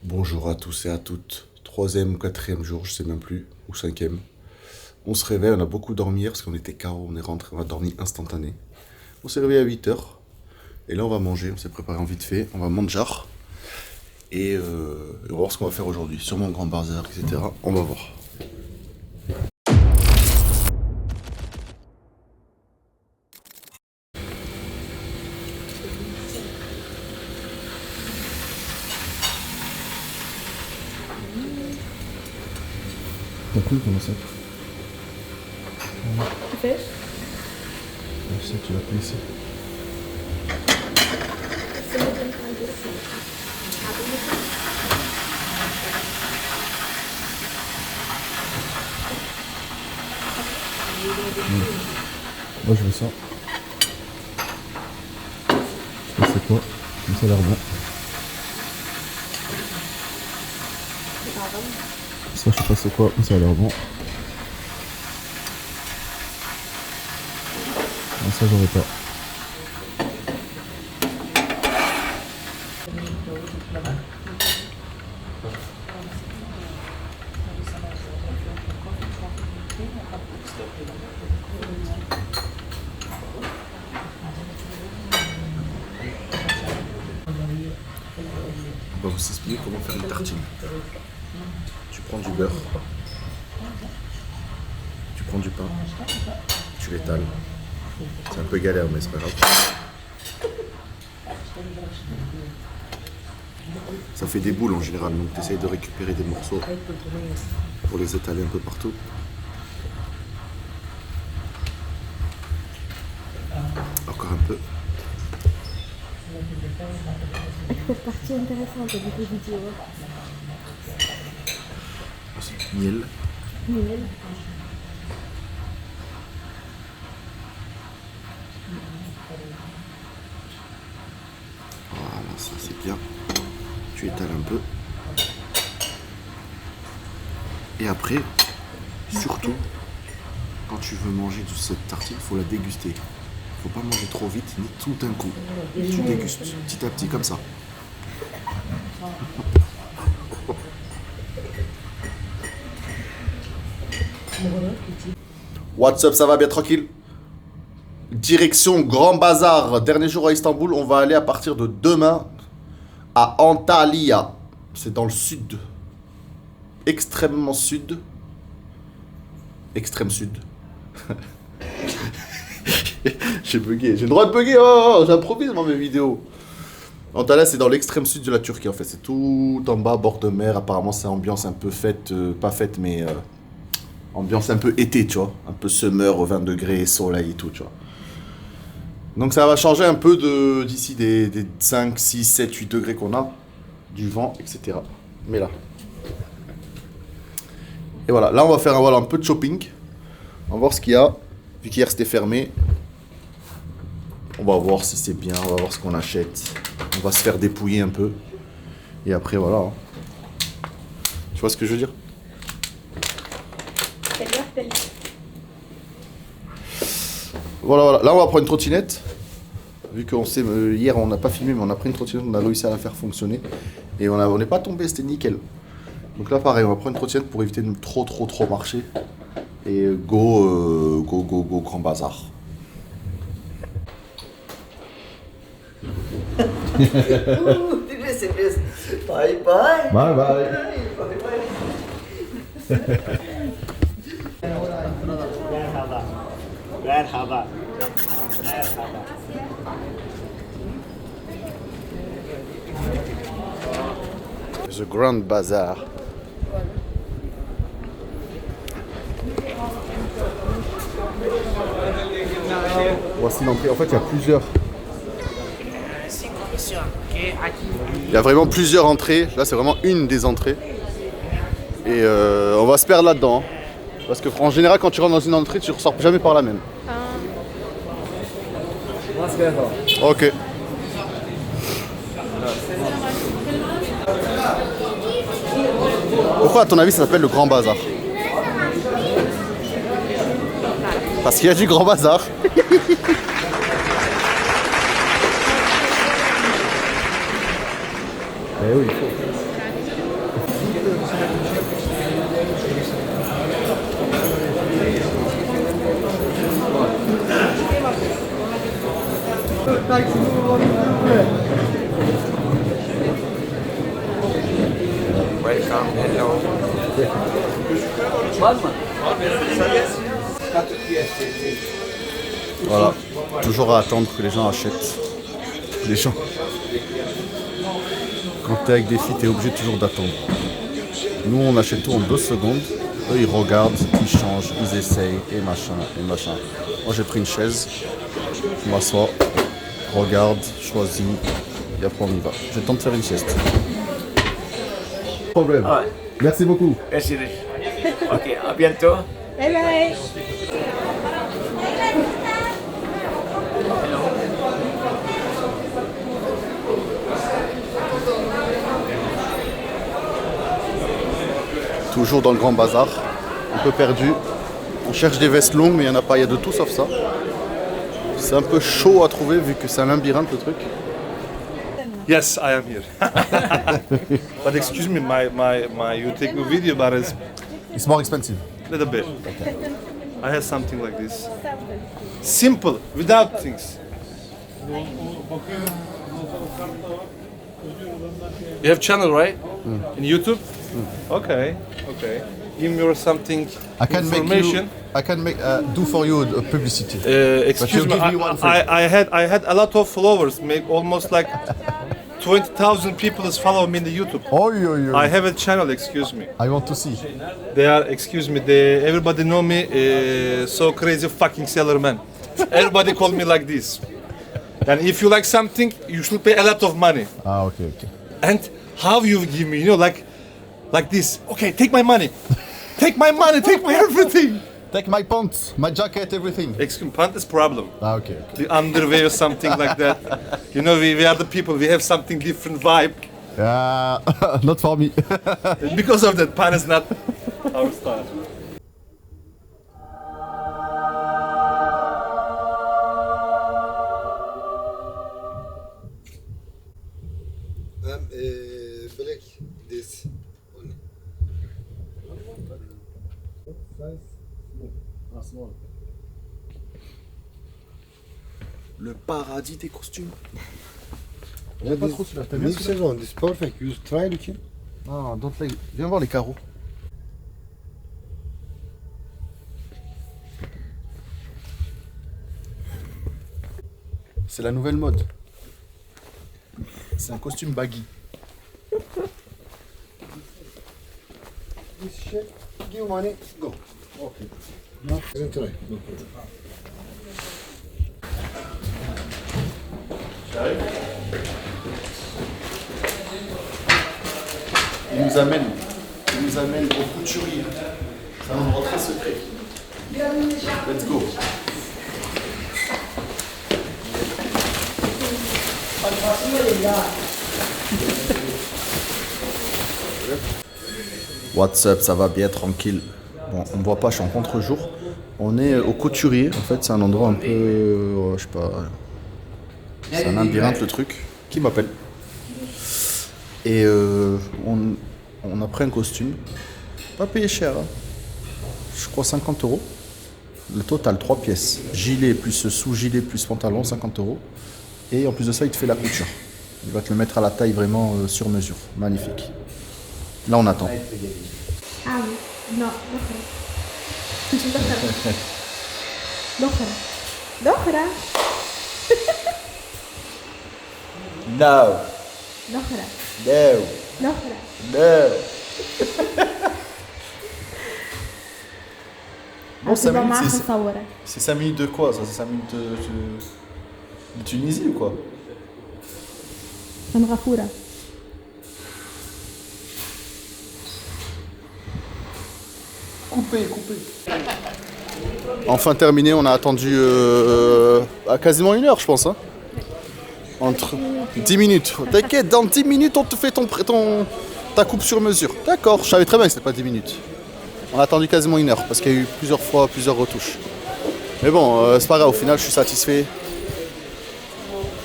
Bonjour à tous et à toutes. Troisième ou quatrième jour, je sais même plus, ou cinquième. On se réveille, on a beaucoup dormi parce qu'on était KO, on est rentré, on a dormi instantané. On s'est réveillé à 8 h. Et là, on va manger, on s'est préparé en vite fait, on va manger. Et on va voir ce qu'on va faire aujourd'hui. Sûrement grand bazar, etc. On va voir. T'as cool comment ça? Tu fais? Je sais, tu l'as pris ici. Moi je veux ça. Je sais c'est quoi, mais ça a l'air bon. Ça je sais pas c'est quoi, mais ça a l'air bon. Ah, ça j'aurais pas. On va vous expliquer comment faire une tartine. Tu prends du beurre, tu prends du pain, tu l'étales. C'est un peu galère mais c'est pas grave. Ça fait des boules en général, donc tu essayes de récupérer des morceaux pour les étaler un peu partout. Encore un peu. Cette partie intéressante de beaucoup de vidéos. Ensuite, miel. Miel. Voilà, ça c'est bien. Tu étales un peu. Et après, surtout, quand tu veux manger de cette tartine, il faut la déguster. Il ne faut pas manger trop vite ni tout d'un coup. Tu dégustes petit à petit comme ça. What's up, ça va bien tranquille? Direction Grand Bazar, dernier jour à Istanbul. On va aller à partir de demain à Antalya. C'est dans le sud. Extrêmement sud. Extrême sud. J'ai bugué. J'ai le droit de bugger. Oh, j'improvise moi mes vidéos. Antalya, c'est dans l'extrême sud de la Turquie en fait. C'est tout en bas, bord de mer. Apparemment, c'est ambiance un peu fête. Pas fête, mais ambiance un peu été, tu vois. Un peu summer au 20 degrés, soleil et tout, tu vois. Donc ça va changer un peu d'ici des 5, 6, 7, 8 degrés qu'on a. Du vent, etc. Mais là. Et voilà, là on va faire un peu de shopping. On va voir ce qu'il y a. Vu qu'hier c'était fermé. On va voir si c'est bien, on va voir ce qu'on achète. On va se faire dépouiller un peu. Et après voilà. Tu vois ce que je veux dire? Voilà. Là on va prendre une trottinette. Vu qu'on sait, hier on n'a pas filmé mais on a pris une trottinette, on a réussi à la faire fonctionner. Et on n'est pas tombé, c'était nickel. Donc là pareil, on va prendre une trottinette pour éviter de trop marcher. Et go Grand Bazar. Bye bye. Bye bye. Merhaba. Merhaba. Merhaba. The Grand Bazar. Voici l'entrée. En fait, il y a plusieurs. Il y a vraiment plusieurs entrées. Là, c'est vraiment une des entrées. Et on va se perdre là-dedans. Parce que en général, quand tu rentres dans une entrée, tu ne ressors jamais par la même. Ok. Pourquoi, à ton avis, ça s'appelle le Grand Bazar? Parce qu'il y a du Grand Bazar. Eh oui, il faut. Welcome, hello. Voilà, toujours à attendre que les gens achètent. Les gens. Quand t'es avec des filles, t'es obligé toujours d'attendre. Nous, on achète tout en 2 secondes. Eux, ils regardent, ils changent, ils essayent, et machin, et machin. Moi, j'ai pris une chaise, je m'assois, regarde, choisis, et après on y va. J'ai le temps de faire une sieste. Problème. Ouais. Merci beaucoup. Merci. Ok, à bientôt. Bye bye. Toujours dans le grand bazar, un peu perdu. On cherche des vestes longues, mais il n'y en a pas, il y a de tout sauf ça. C'est un peu chaud à trouver vu que c'est un labyrinthe le truc. Yes, I am here. But excuse me, you take a video, but it's It's more expensive. a little bit. I had something like this. Simple, without things. You have channel, right? In YouTube? Okay, okay. Give me something I can information. do for you a publicity. Excuse you me, give me one free. I had a lot of followers, maybe almost like 20,000 people is follow me in the YouTube. I have a channel, excuse me. I want to see. They are, excuse me, everybody know me, so crazy fucking seller man. Everybody call me like this. And if you like something, you should pay a lot of money. Ah, okay, okay. And how you give me, like this. Okay, take my money. Take my money, take my everything. Take my pants, my jacket, everything. Excuse me, pant is problem. Ah, okay, okay. The underwear or something like that. You know, we are the people, we have something different vibe. Not for me. Because of that, pant is not our style. Black this one. Le paradis des costumes. Yeah, pas trop celui-là, t'as bien this is one. This is perfect. You try looking. Ah, don't like. Viens voir les carreaux. C'est la nouvelle mode. C'est un costume baggy. This shape. Give money. Go. Okay. No, then try. No problem. Il nous amène au couturier. C'est un endroit très secret. Let's go. What's up, ça va bien, tranquille. Bon, on ne voit pas, je suis en contre-jour. On est au couturier, en fait, c'est un endroit un peu, je sais pas, c'est un labyrinthe le truc, qui m'appelle. Et on a pris un costume, pas payé cher, hein. Je crois 50 €. Le total, 3 pièces. Gilet plus sous-gilet plus pantalon, 50 €. Et en plus de ça, il te fait la couture. Il va te le mettre à la taille vraiment sur mesure. Magnifique. Là, on attend. Ah oui. Non, Dohra. No. Dohra. No. Dohra. No. Bon, 5 minutes, Marra c'est- Saura. c'est 5 minutes de quoi ça? C'est 5 minutes de Tunisie ou quoi? من غفورة. Coupé. Enfin terminé, on a attendu à quasiment 1 heure je pense. Hein. Entre 10 minutes. T'inquiète, dans 10 minutes on te fait ta coupe sur mesure. D'accord, je savais très bien que c'était pas 10 minutes. On a attendu quasiment 1 heure parce qu'il y a eu plusieurs retouches. Mais bon, c'est pas grave, au final je suis satisfait.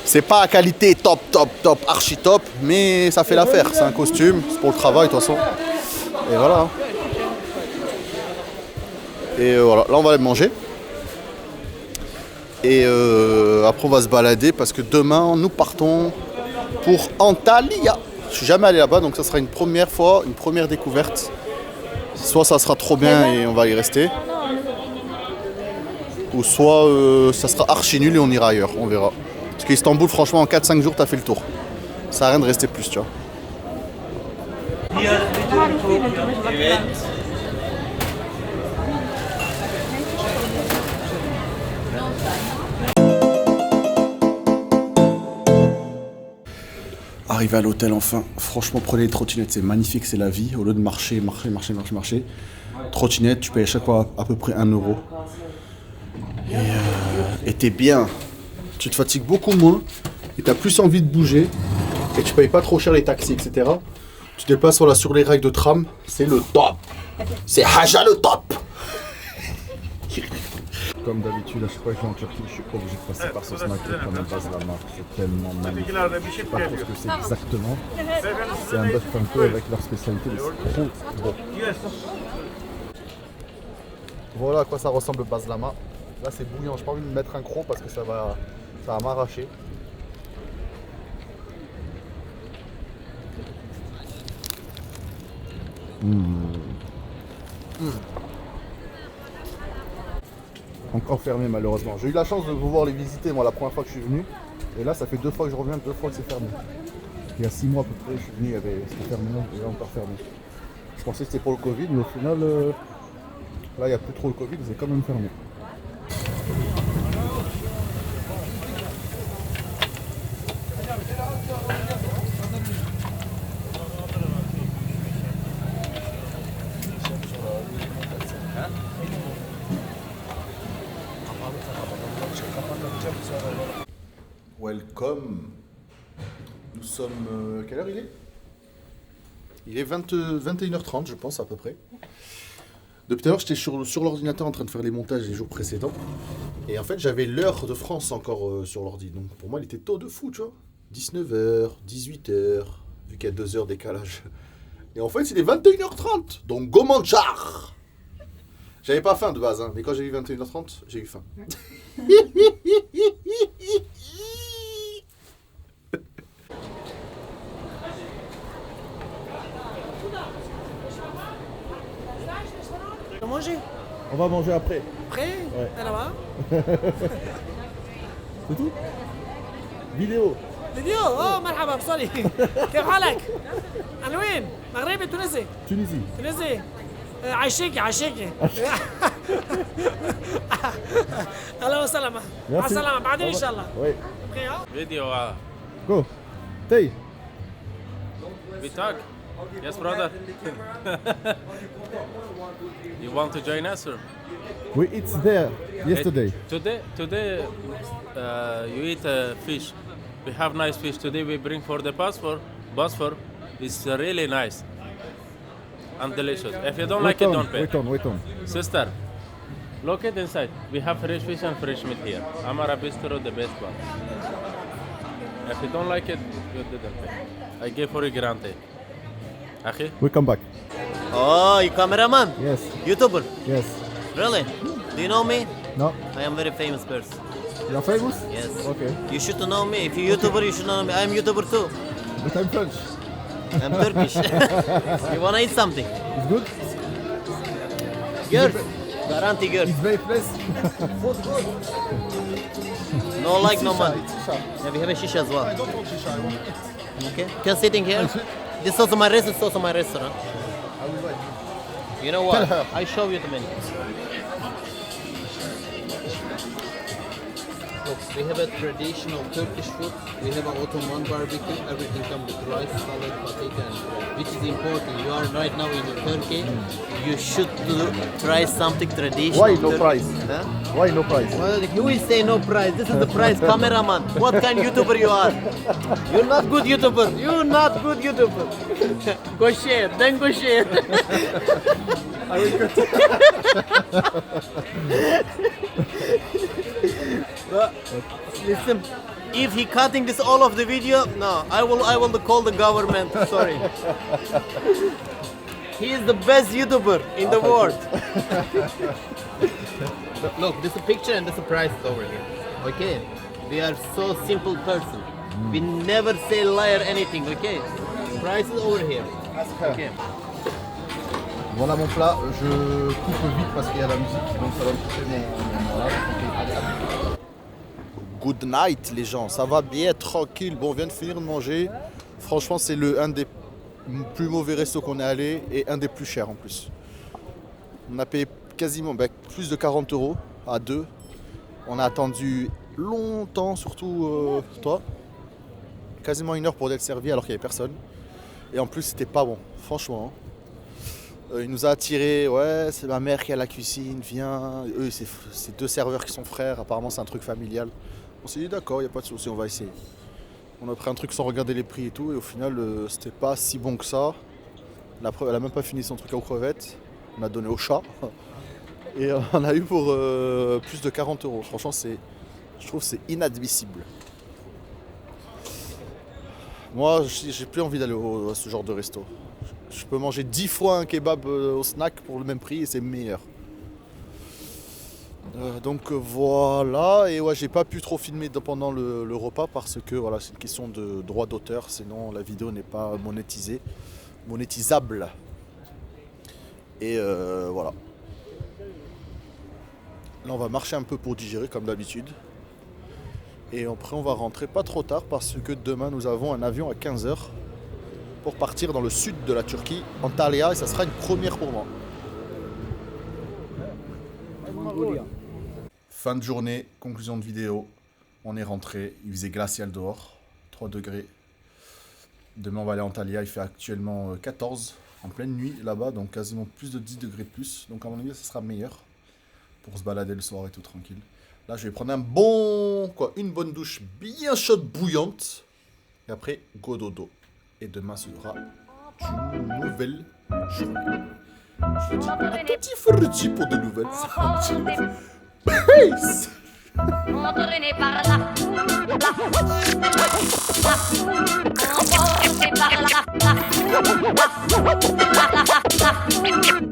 C'est pas à qualité top, archi top, mais ça fait l'affaire. C'est un costume, c'est pour le travail de toute façon. Et voilà. Et voilà, là on va aller manger. Et après on va se balader parce que demain nous partons pour Antalya. Je suis jamais allé là-bas, donc ça sera une première fois, une première découverte. Soit ça sera trop bien et on va y rester. Ou soit ça sera archi nul et on ira ailleurs, on verra. Parce qu'Istanbul, franchement, en 4-5 jours, t'as fait le tour. Ça sert à rien de rester plus, tu vois. Arrivé à l'hôtel enfin, franchement prenez les trottinettes, c'est magnifique, c'est la vie. Au lieu de marcher, trottinette, tu payes à chaque fois à peu près 1 euro. Et t'es bien, tu te fatigues beaucoup moins et t'as plus envie de bouger et tu payes pas trop cher les taxis, etc. Tu te déplaces voilà, sur les rails de tram, c'est le top. C'est Haja le top. Comme d'habitude, à chaque fois que je vais en Turquie, je suis obligé de passer par ce snack qui est comme un baslama. C'est tellement magnifique. Je sais pas trop ce que c'est exactement. C'est un bœuf un peu avec leur spécialité, mais c'est trop bon. Voilà à quoi ça ressemble le baslama. Là c'est bouillant, j'ai pas envie de mettre un croc parce que ça va m'arracher. Encore fermé malheureusement. J'ai eu la chance de pouvoir les visiter moi la première fois que je suis venu. Et là ça fait 2 fois que je reviens, 2 fois que c'est fermé. Il y a 6 mois à peu près je suis venu, c'était fermé et là encore fermé. Je pensais que c'était pour le Covid mais au final là il n'y a plus trop le Covid, c'est quand même fermé. Welcome. Nous sommes... quelle heure il est? Il est 21h30 je pense à peu près. Depuis tout à l'heure j'étais sur l'ordinateur en train de faire les montages des jours précédents. Et en fait j'avais l'heure de France encore sur l'ordi. Donc pour moi il était tôt de fou tu vois. 19h, 18h, vu qu'il y a 2 heures décalage. Et en fait il est 21h30. Donc go manchar. J'avais pas faim de base hein, mais quand j'ai vu 21h30 j'ai eu faim. Manger. On va manger après. Après Ouais. là-bas. C'est tout? Vidéo. فيديو مرحبا بصلي كيف حالك؟ أنا وين؟ مغربي تونسي Tunisie. تونسي عايشيكي أهلا وسهلا مع السلامة بعدين إن شاء الله Oui. Video, Go. Tay. we talk. Yes, brother. You want to join us, or? We eat there yesterday. Today, you eat fish. We have nice fish today. We bring for the Bosphor. It's really nice and delicious. If you don't like it, don't pay. Wait on. Sister, look at inside. We have fresh fish and fresh meat here. Amara Bistro, the best one. If you don't like it, you didn't pay. I give for you granted. Akhi? We come back. Oh, you cameraman? Yes. YouTuber? Yes. Really? Do you know me? No. I am very famous person. You're famous? Yes. Okay. You should know me. If you're YouTuber, you should know me. I am YouTuber too. But I'm French. I'm Turkish. You wanna eat something? It's good? Girl. Guarantee girl. It's very fresh. Food good. No like, no money. It's shisha. Yeah, we have a shisha as well. I don't want shisha, I want to eat. Okay. Can sitting here. This is also my restaurant. This is also my restaurant. I will like. You know what? I show you the menu. Look, we have a traditional Turkish food. We have an Ottoman barbecue. Everything comes with rice, salad, potato, and bread, which is important. You are right now in Turkey. You should try something traditional. Why no price? Huh? Why no price? Well, who will say no price? This is the price, cameraman. What kind of YouTuber you are? You're not good YouTuber. You're not good YouTuber. Go share, then go share. I will cut. Listen, if he cutting this all of the video, no, I will call the government. Sorry. He is the best YouTuber in the world. Look, there's a picture and there's a price over here. Okay? We are so simple person. We never say lie or anything, okay? Price is over here. Okay. Voilà mon plat, je coupe vite parce qu'il y a la musique, donc ça va me couper mon voilà. Ok, allez, à plus. Good night les gens, ça va bien, tranquille. Bon, on vient de finir de manger. Franchement, c'est un des plus mauvais restos qu'on est allé et un des plus chers en plus. On a payé quasiment plus de 40 € à deux. On a attendu longtemps, surtout toi. Quasiment 1 heure pour être servi alors qu'il n'y avait personne. Et en plus, c'était pas bon, franchement. Il nous a attirés, ouais, c'est ma mère qui a la cuisine, viens. Eux, c'est 2 serveurs qui sont frères, apparemment c'est un truc familial. On s'est dit d'accord, il n'y a pas de souci, on va essayer. On a pris un truc sans regarder les prix et tout, et au final, c'était pas si bon que ça. La preuve, elle a même pas fini son truc aux crevettes. On a donné au chat. Et on a eu pour plus de 40 €. Franchement, je trouve que c'est inadmissible. Moi, j'ai plus envie d'aller à ce genre de resto. Je peux manger 10 fois un kebab au snack pour le même prix et c'est meilleur. Donc voilà, et ouais, j'ai pas pu trop filmer pendant le repas parce que voilà, c'est une question de droit d'auteur, sinon la vidéo n'est pas monétisable. Et voilà. Là on va marcher un peu pour digérer comme d'habitude. Et après on va rentrer pas trop tard parce que demain nous avons un avion à 15 h pour partir dans le sud de la Turquie, Antalya, et ça sera une première pour moi. Fin de journée, conclusion de vidéo. On est rentré, il faisait glacial dehors, 3 degrés. Demain on va aller à Antalya, il fait actuellement 14 en pleine nuit là-bas, donc quasiment plus de 10 degrés de plus. Donc à mon avis ça sera meilleur pour se balader le soir et tout tranquille. Là je vais prendre une bonne douche bien chaude, bouillante. Et après, go dodo. Et demain sera une nouvelle journée. Je vous dis à petit frutti pour de nouvelles aventures. Peace! Entraîné par la foule, emporté par la foule,